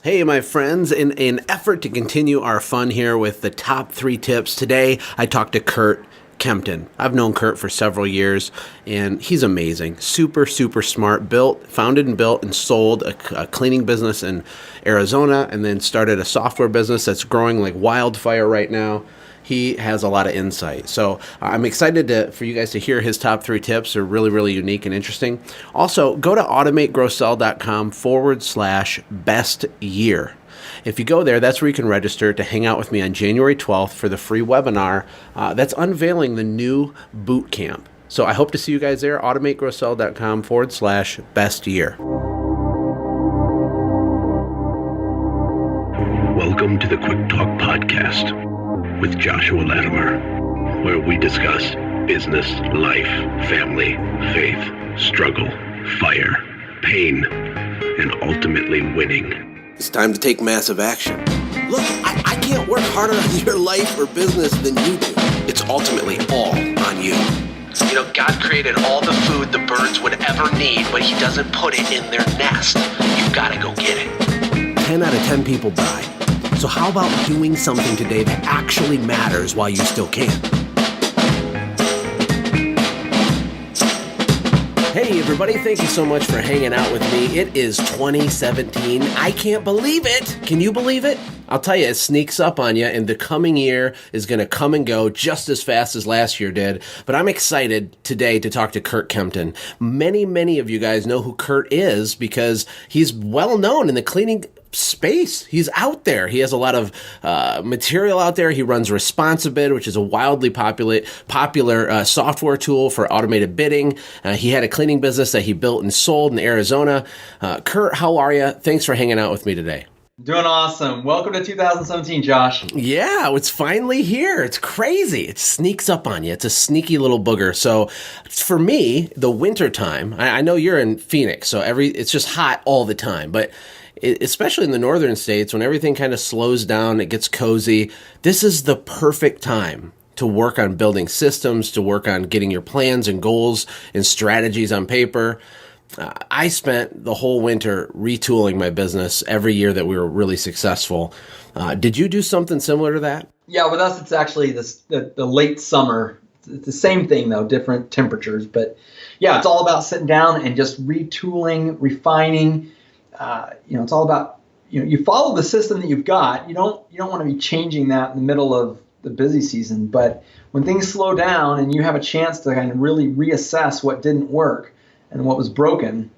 Hey, my friends, in an effort to continue our fun here with the top 3 tips, today I talked to Curt Kempton. I've known Curt for several years, and he's amazing. Super, super smart. Founded and built and sold a cleaning business in Arizona, and then started a software business that's growing like wildfire right now. He has a lot of insight. So I'm excited for you guys to hear his top 3 tips. They're really, really unique and interesting. Also, go to automategrowsell.com/best year. If you go there, that's where you can register to hang out with me on January 12th for the free webinar that's unveiling the new bootcamp. So I hope to see you guys there, automategrowsell.com/best year. Welcome to the Quick Talk Podcast with Joshua Latimer, where we discuss business, life, family, faith, struggle, fire, pain, and ultimately winning. It's time to take massive action. Look, I can't work harder on your life or business than you do. It's ultimately all on you. You know, God created all the food the birds would ever need, but he doesn't put it in their nest. You've got to go get it. 10 out of 10 people die. So how about doing something today that actually matters while you still can? Hey everybody, thank you so much for hanging out with me. It is 2017. I can't believe it. Can you believe it? I'll tell you, it sneaks up on you, and the coming year is going to come and go just as fast as last year did. But I'm excited today to talk to Curt Kempton. Many of you guys know who Curt is because he's well known in the cleaning space. He's out there. He has a lot of material out there. He runs Responsibid, which is a wildly popular software tool for automated bidding. He had a cleaning business that he built and sold in Arizona. Curt, how are you? Thanks for hanging out with me today. Doing awesome. Welcome to 2017, Josh. Yeah, it's finally here. It's crazy. It sneaks up on you. It's a sneaky little booger. So for me, the winter time, I know you're in Phoenix, so it's just hot all the time, but especially in the northern states, when everything kind of slows down, it gets cozy, this is the perfect time to work on building systems, to work on getting your plans and goals and strategies on paper. I spent the whole winter retooling my business every year that we were really successful. Did you do something similar to that? Yeah, with us, it's actually the late summer. It's the same thing, though, different temperatures. But yeah, it's all about sitting down and just retooling, refining. It's all about, you follow the system that you've got. You don't want to be changing that in the middle of the busy season. But when things slow down and you have a chance to kind of really reassess what didn't work and what was broken,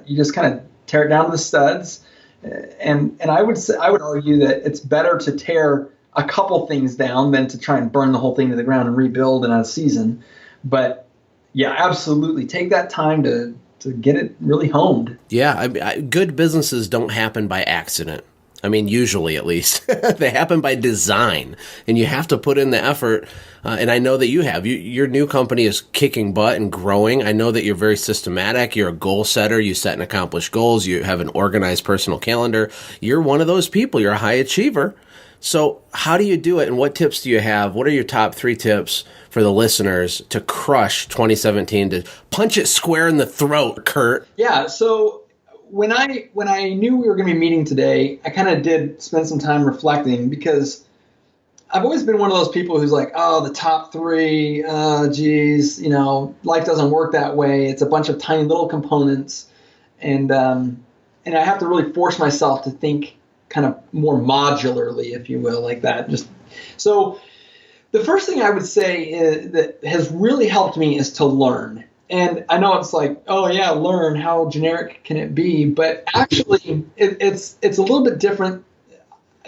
you just kind of tear it down to the studs. And I would argue that it's better to tear a couple things down than to try and burn the whole thing to the ground and rebuild in a season. But yeah, absolutely. Take that time to get it really honed. Yeah, good businesses don't happen by accident. I mean, usually at least. They happen by design, and you have to put in the effort. And I know that you have. Your new company is kicking butt and growing. I know that you're very systematic. You're a goal setter. You set and accomplish goals. You have an organized personal calendar. You're one of those people. You're a high achiever. So how do you do it, and what tips do you have? What are your top 3 tips for the listeners to crush 2017, to punch it square in the throat, Curt? Yeah, so when I knew we were going to be meeting today, I kind of did spend some time reflecting, because I've always been one of those people who's like, oh, the top 3, geez, life doesn't work that way. It's a bunch of tiny little components, and I have to really force myself to think kind of more modularly, if you will, like that. So the first thing I would say is, that has really helped me, is to learn. And I know it's like, oh yeah, learn. How generic can it be? But actually, it's a little bit different.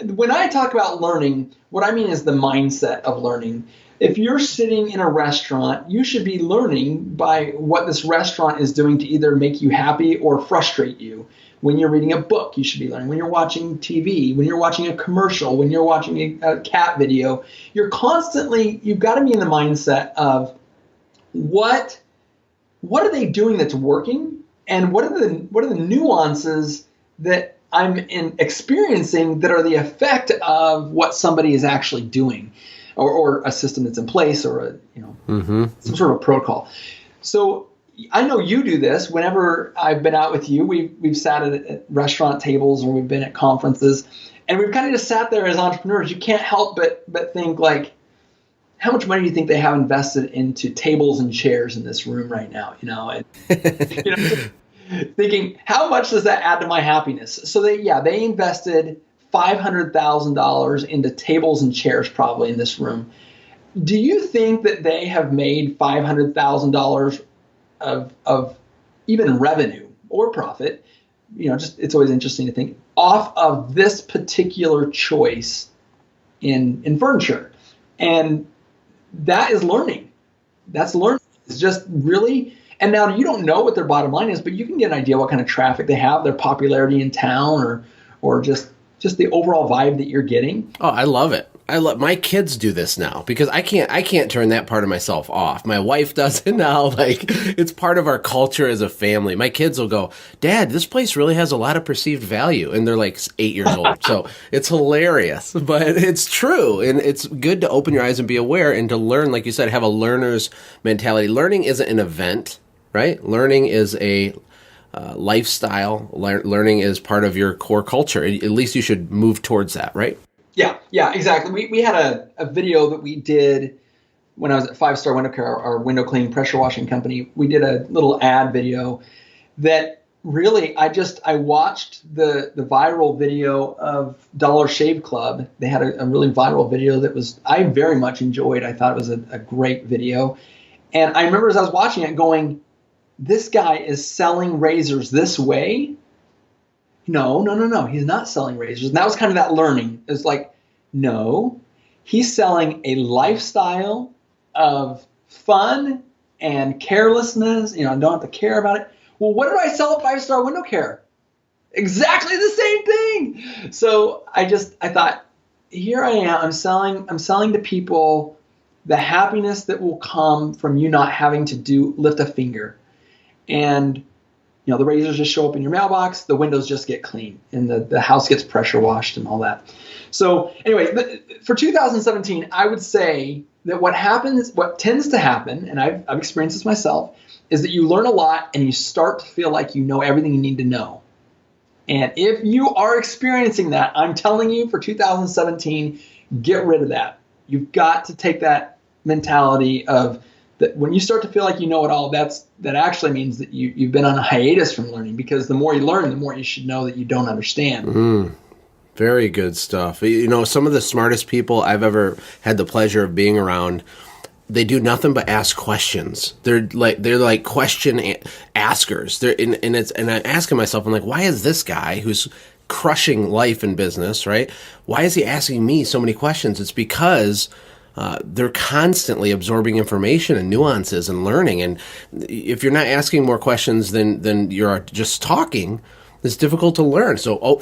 When I talk about learning, what I mean is the mindset of learning. If you're sitting in a restaurant, you should be learning by what this restaurant is doing to either make you happy or frustrate you. When you're reading a book, you should be learning. When you're watching TV, when you're watching a commercial, when you're watching a cat video, you've got to be in the mindset of what are they doing that's working, and what are the nuances that I'm experiencing that are the effect of what somebody is actually doing, or a system that's in place, or some sort of protocol. So I know you do this. Whenever I've been out with you, we've sat at restaurant tables or we've been at conferences, and we've kind of just sat there as entrepreneurs. You can't help but think like, how much money do you think they have invested into tables and chairs in this room right now? And thinking, how much does that add to my happiness? So they invested $500,000 into tables and chairs probably in this room. Do you think that they have made $500,000 of even revenue or profit? It's always interesting to think off of this particular choice in furniture. And that is learning. That's learning. It's just really, and now you don't know what their bottom line is, but you can get an idea what kind of traffic they have, their popularity in town, or just the overall vibe that you're getting. Oh, I love it. My kids do this now because I can't turn that part of myself off. My wife does it now. Like, it's part of our culture as a family. My kids will go, Dad, this place really has a lot of perceived value. And they're like 8 years old. So it's hilarious, but it's true. And it's good to open your eyes and be aware and to learn, like you said, have a learner's mentality. Learning isn't an event, right? Learning is a lifestyle. Learning is part of your core culture. At least you should move towards that, right? Yeah, exactly. We had a video that we did when I was at 5 Star Window Care, our window cleaning pressure washing company. We did a little ad video that really I watched the viral video of Dollar Shave Club. They had a really viral video that I very much enjoyed. I thought it was a great video. And I remember as I was watching it going, this guy is selling razors this way. No. He's not selling razors. And that was kind of that learning. It's like, no, he's selling a lifestyle of fun and carelessness. I don't have to care about it. Well, what did I sell at 5 Star Window Care? Exactly the same thing. So I thought, here I am. I'm selling to people the happiness that will come from you not having to lift a finger. And the razors just show up in your mailbox, the windows just get clean, and the house gets pressure washed and all that. So anyway, for 2017, I would say that what tends to happen, and I've experienced this myself, is that you learn a lot and you start to feel like you know everything you need to know. And if you are experiencing that, I'm telling you, for 2017, get rid of that. You've got to take that mentality of that when you start to feel like you know it all, that actually means that you've been on a hiatus from learning, because the more you learn, the more you should know that you don't understand. Very good stuff. Some of the smartest people I've ever had the pleasure of being around, they do nothing but ask questions. They're like question askers. And I'm asking myself, I'm like, why is this guy who's crushing life and business, right? Why is he asking me so many questions? It's because they're constantly absorbing information and nuances and learning. And if you're not asking more questions than you're just talking, it's difficult to learn. So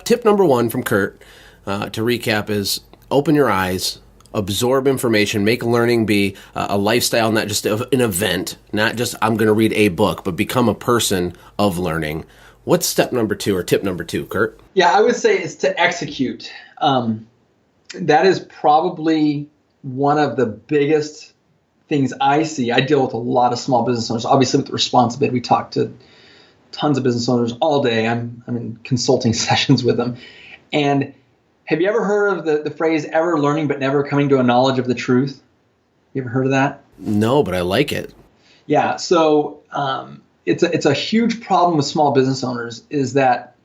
tip number 1 from Curt, to recap, is open your eyes, absorb information, make learning be a lifestyle, not just an event, not just I'm going to read a book, but become a person of learning. What's step number 2 or tip number 2, Curt? Yeah, I would say it's to execute. That is probably one of the biggest things I see. I deal with a lot of small business owners, obviously with the responsibility. We talk to tons of business owners all day. I'm in consulting sessions with them. And have you ever heard of the phrase ever learning but never coming to a knowledge of the truth? You ever heard of that? No, but I like it. Yeah. So it's a huge problem with small business owners is that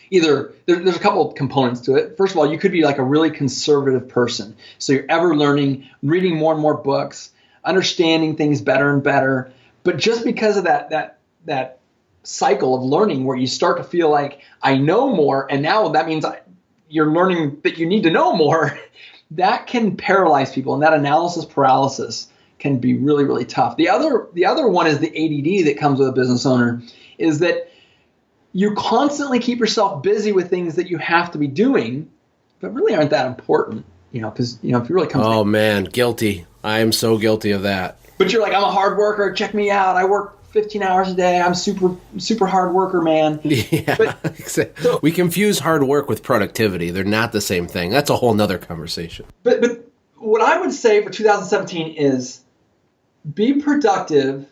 either there's a couple of components to it. First of all, you could be like a really conservative person. So you're ever learning, reading more and more books, understanding things better and better. But just because of that cycle of learning where you start to feel like I know more, and now that means you're learning that you need to know more, that can paralyze people. And that analysis paralysis can be really, really tough. The other one is the ADD that comes with a business owner, is that you constantly keep yourself busy with things that you have to be doing, but really aren't that important, because, if you really come Oh, man, guilty. I am so guilty of that. But you're like, I'm a hard worker. Check me out. I work 15 hours a day. I'm super hard worker, man. Yeah, we confuse hard work with productivity. They're not the same thing. That's a whole nother conversation. But what I would say for 2017 is be productive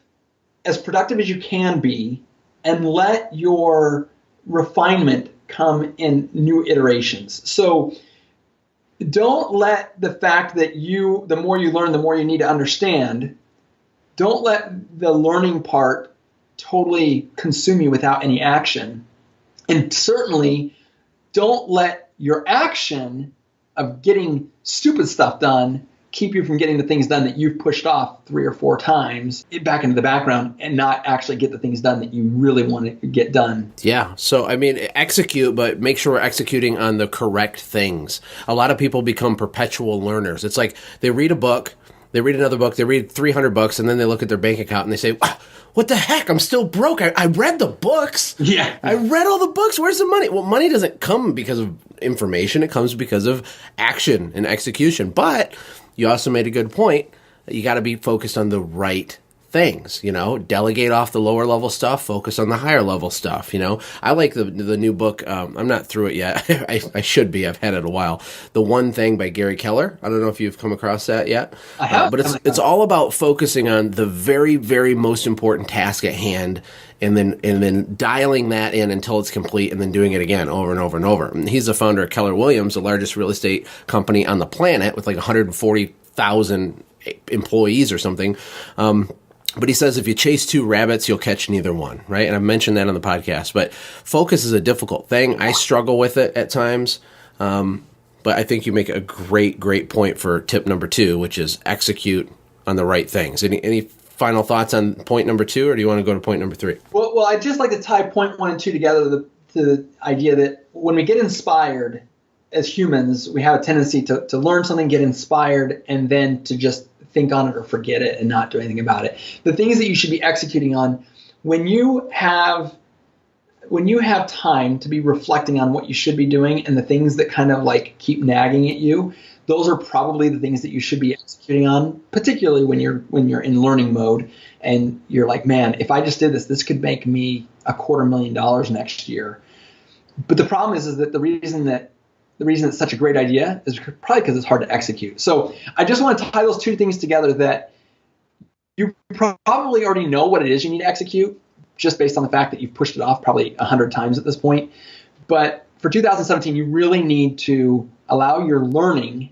as productive as you can be and let your refinement come in new iterations. So don't let the fact that the more you learn, the more you need to understand, don't let the learning part totally consume you without any action. And certainly don't let your action of getting stupid stuff done keep you from getting the things done that you've pushed off 3 or 4 times back into the background and not actually get the things done that you really want to get done. Yeah. So, I mean, execute, but make sure we're executing on the correct things. A lot of people become perpetual learners. It's like they read a book, they read another book, they read 300 books, and then they look at their bank account and they say, what the heck? I'm still broke. I read the books. Yeah. I read all the books. Where's the money? Well, money doesn't come because of information. It comes because of action and execution. But you also made a good point. You got to be focused on the right things, delegate off the lower level stuff, focus on the higher level stuff. I like the new book. I'm not through it yet. I should be. I've had it a while. The One Thing by Gary Keller. I don't know if you've come across that yet. I have. But it's all about focusing on the very, very most important task at hand, and then dialing that in until it's complete, and then doing it again over and over and over. And he's the founder of Keller Williams, the largest real estate company on the planet, with like 140,000 employees or something. But he says if you chase 2 rabbits, you'll catch neither one, right? And I've mentioned that on the podcast. But focus is a difficult thing. I struggle with it at times. But I think you make a great point for tip number 2, which is execute on the right things. Any final thoughts on point number 2, or do you want to go to point number 3? Well, I'd just like to tie point 1 and 2 together to the idea that when we get inspired as humans, we have a tendency to learn something, get inspired, and then to just think on it or forget it and not do anything about it. The things that you should be executing on when you have time to be reflecting on what you should be doing and the things that kind of like keep nagging at you, those are probably the things that you should be executing on, particularly when you're in learning mode and you're like, man, if I just did this could make me $250,000 next year. But the problem is that the reason it's such a great idea is probably because it's hard to execute. So I just want to tie those 2 things together, that you probably already know what it is you need to execute just based on the fact that you've pushed it off probably 100 times at this point. But for 2017, you really need to allow your learning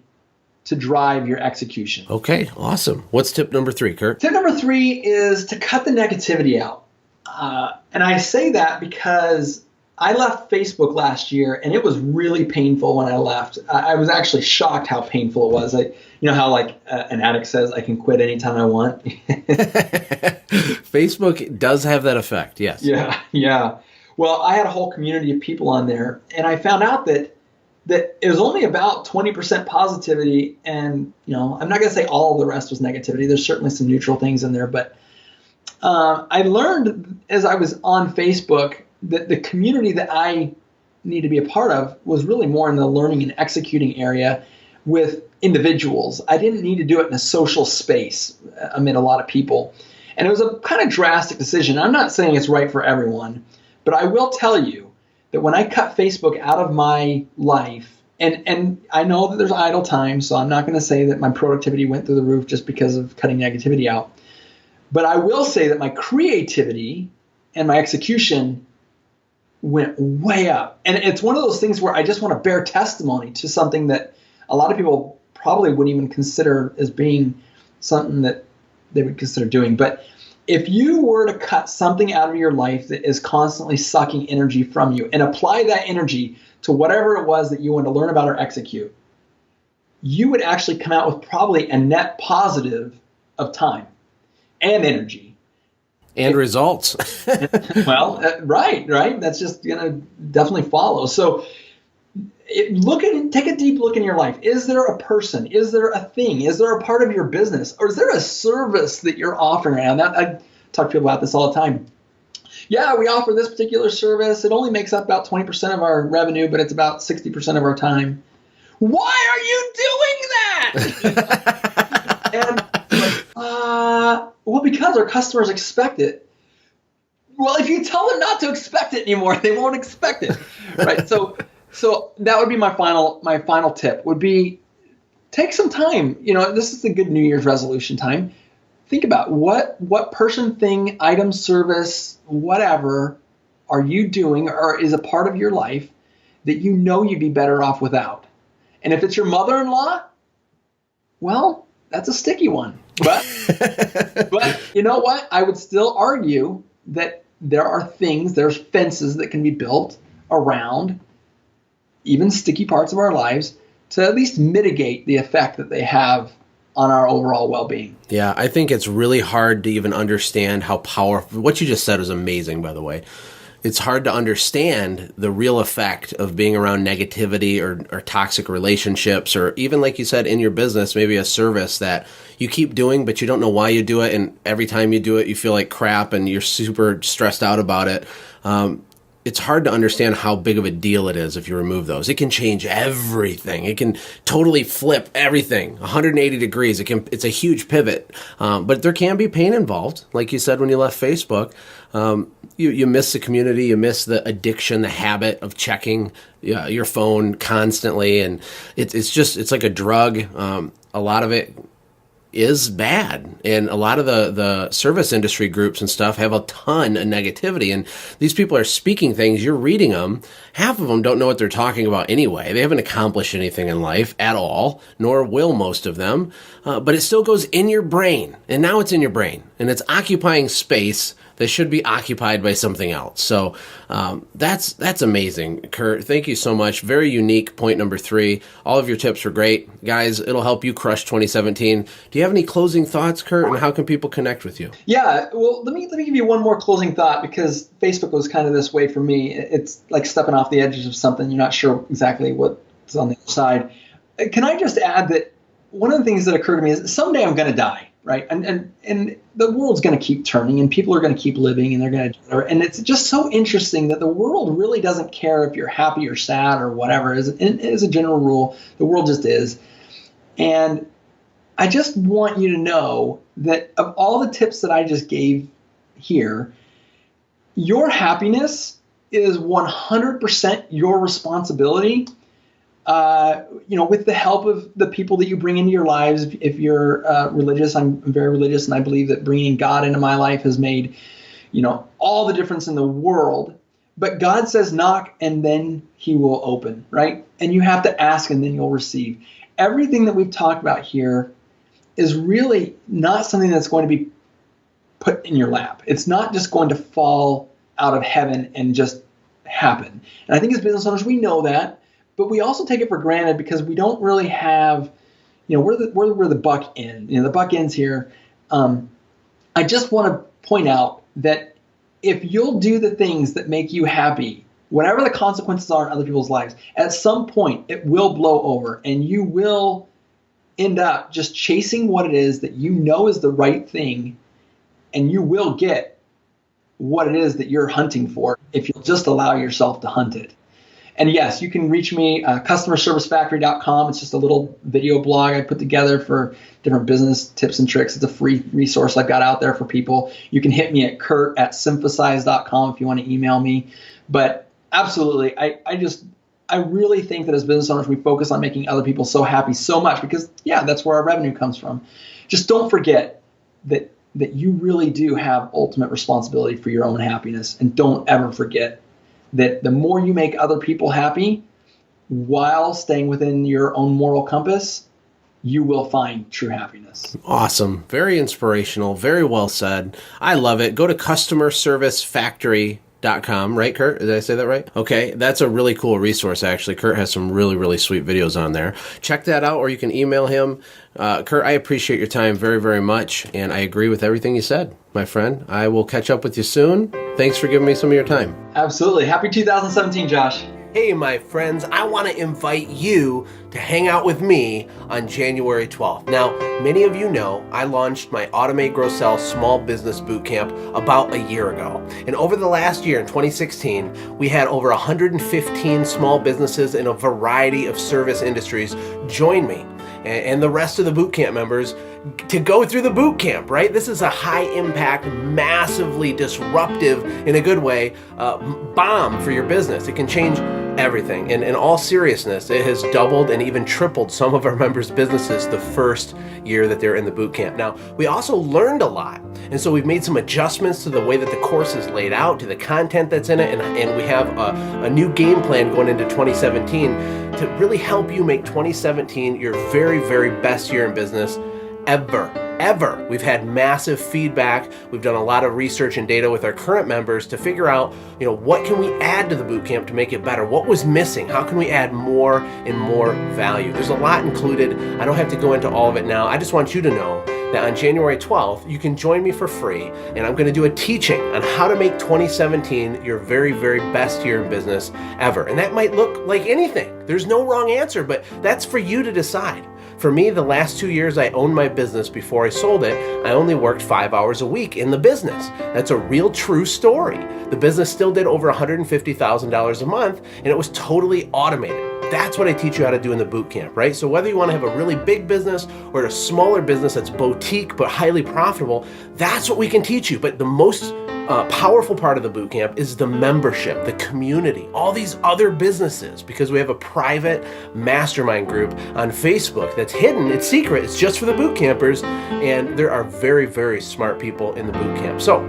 to drive your execution. Okay, awesome. What's tip number 3, Curt? Tip number 3 is to cut the negativity out. And I say that because I left Facebook last year, and it was really painful when I left. I was actually shocked how painful it was. How like an addict says, I can quit anytime I want. Facebook does have that effect, yes. Yeah. Well, I had a whole community of people on there, and I found out that it was only about 20% positivity, and I'm not going to say all the rest was negativity. There's certainly some neutral things in there, but I learned as I was on Facebook that the community that I need to be a part of was really more in the learning and executing area with individuals. I didn't need to do it in a social space amid a lot of people. And it was a kind of drastic decision. I'm not saying it's right for everyone, but I will tell you that when I cut Facebook out of my life, and I know that there's idle time, so I'm not going to say that my productivity went through the roof just because of cutting negativity out. But I will say that my creativity and my execution went way up. And it's one of those things where I just want to bear testimony to something that a lot of people probably wouldn't even consider as being something that they would consider doing. But if you were to cut something out of your life that is constantly sucking energy from you and apply that energy to whatever it was that you want to learn about or execute, you would actually come out with probably a net positive of time and energy. And results. Well, right. That's just going to definitely follow. So take a deep look in your life. Is there a person? Is there a thing? Is there a part of your business? Or is there a service that you're offering right now? I talk to people about this all the time. Yeah, we offer this particular service. It only makes up about 20% of our revenue, but it's about 60% of our time. Why are you doing that? And well, because our customers expect it. Well, if you tell them not to expect it anymore, they won't expect it, right? So that would be my final tip. Would be take some time. This is the good New Year's resolution time. think about what person, thing, item, service, whatever are you doing or is a part of your life that you know you'd be better off without. And if it's your mother-in-law, well, that's a sticky one. But you know what? I would still argue that there's fences that can be built around even sticky parts of our lives to at least mitigate the effect that they have on our overall well-being. Yeah, I think it's really hard to even understand how powerful, what you just said is amazing, by the way. It's hard to understand the real effect of being around negativity or toxic relationships, or even, like you said, in your business, maybe a service that you keep doing, but you don't know why you do it. And every time you do it, you feel like crap and you're super stressed out about it. It's hard to understand how big of a deal it is if you remove those. It can change everything. It can totally flip everything 180 degrees. It's a huge pivot, but there can be pain involved. Like you said, when you left Facebook, you miss the community, you miss the addiction, the habit of checking your phone constantly, and it's like a drug. A lot of it is bad, and a lot of the service industry groups and stuff have a ton of negativity, and these people are speaking things, you're reading them, half of them don't know what they're talking about anyway. They haven't accomplished anything in life at all, nor will most of them, but it still goes in your brain, and now it's in your brain, and it's occupying space that should be occupied by something else. So that's amazing, Curt. Thank you so much. Very unique. Point number 3. All of your tips were great. Guys, it'll help you crush 2017. Do you have any closing thoughts, Curt, and how can people connect with you? Yeah, well, let me give you one more closing thought, because Facebook was kind of this way for me. It's like stepping off the edges of something. You're not sure exactly what's on the other side. Can I just add that one of the things that occurred to me is someday I'm going to die. Right. And the world's going to keep turning, and people are going to keep living, and they're going to, and it's just so interesting that the world really doesn't care if you're happy or sad or whatever. As a general rule, the world just is. And I just want you to know that of all the tips that I just gave here, your happiness is 100% your responsibility. With the help of the people that you bring into your lives. If you're religious, I'm very religious, and I believe that bringing God into my life has made, all the difference in the world. But God says knock, and then he will open, right? And you have to ask, and then you'll receive. Everything that we've talked about here is really not something that's going to be put in your lap. It's not just going to fall out of heaven and just happen. And I think as business owners, we know that. But we also take it for granted because we don't really have, where the buck ends. The buck ends here. I just want to point out that if you'll do the things that make you happy, whatever the consequences are in other people's lives, at some point it will blow over, and you will end up just chasing what it is that you know is the right thing, and you will get what it is that you're hunting for if you'll just allow yourself to hunt it. And yes, you can reach me, customerservicefactory.com. It's just a little video blog I put together for different business tips and tricks. It's a free resource I've got out there for people. You can hit me at Curt@synthesize.com if you want to email me. But absolutely, I really think that as business owners, we focus on making other people so happy so much because, that's where our revenue comes from. Just don't forget that you really do have ultimate responsibility for your own happiness. And don't ever forget that the more you make other people happy while staying within your own moral compass, you will find true happiness. Awesome. Very inspirational. Very well said. I love it. Go to customerservicefactory.com, right, Curt? Did I say that right? Okay. That's a really cool resource, actually. Curt has some really, really sweet videos on there. Check that out, or you can email him. Curt, I appreciate your time very, very much, and I agree with everything you said, my friend. I will catch up with you soon. Thanks for giving me some of your time. Absolutely. Happy 2017, Josh. Hey, my friends, I want to invite you to hang out with me on January 12th. Now, many of you know I launched my Automate, Grow, Sell Small Business Bootcamp about a year ago. And over the last year, in 2016, we had over 115 small businesses in a variety of service industries join me and the rest of the bootcamp members to go through the bootcamp, right? This is a high impact, massively disruptive, in a good way, bomb for your business. It can change everything. And in all seriousness, it has doubled and even tripled some of our members' businesses the first year that they're in the boot camp. Now, we also learned a lot. And so we've made some adjustments to the way that the course is laid out, to the content that's in it. And we have a new game plan going into 2017 to really help you make 2017 your very, very best year in business ever. We've had massive feedback. We've done a lot of research and data with our current members to figure out, what can we add to the bootcamp to make it better? What was missing? How can we add more and more value? There's a lot included. I don't have to go into all of it now. I just want you to know that on January 12th, you can join me for free, and I'm going to do a teaching on how to make 2017 your very, very best year in business ever. And that might look like anything. There's no wrong answer, but that's for you to decide. For me, the last 2 years I owned my business before I sold it, I only worked 5 hours a week in the business. That's a real true story. The business still did over $150,000 a month, and it was totally automated. That's what I teach you how to do in the boot camp, right? So whether you want to have a really big business or a smaller business that's boutique but highly profitable, that's what we can teach you. But the most powerful part of the boot camp is the membership, the community, all these other businesses, because we have a private mastermind group on Facebook that's hidden, it's secret, it's just for the boot campers, and there are very, very smart people in the boot camp. So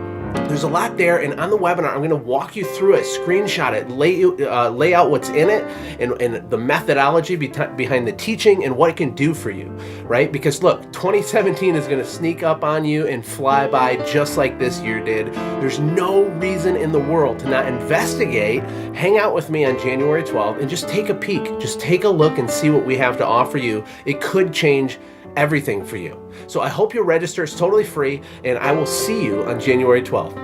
there's a lot there, and on the webinar, I'm going to walk you through it, screenshot it, lay out what's in it, and the methodology behind the teaching and what it can do for you, right? Because look, 2017 is going to sneak up on you and fly by just like this year did. There's no reason in the world to not investigate. Hang out with me on January 12th and just take a peek. Just take a look and see what we have to offer you. It could change everything for you. So I hope you register. It's totally free, and I will see you on January 12th.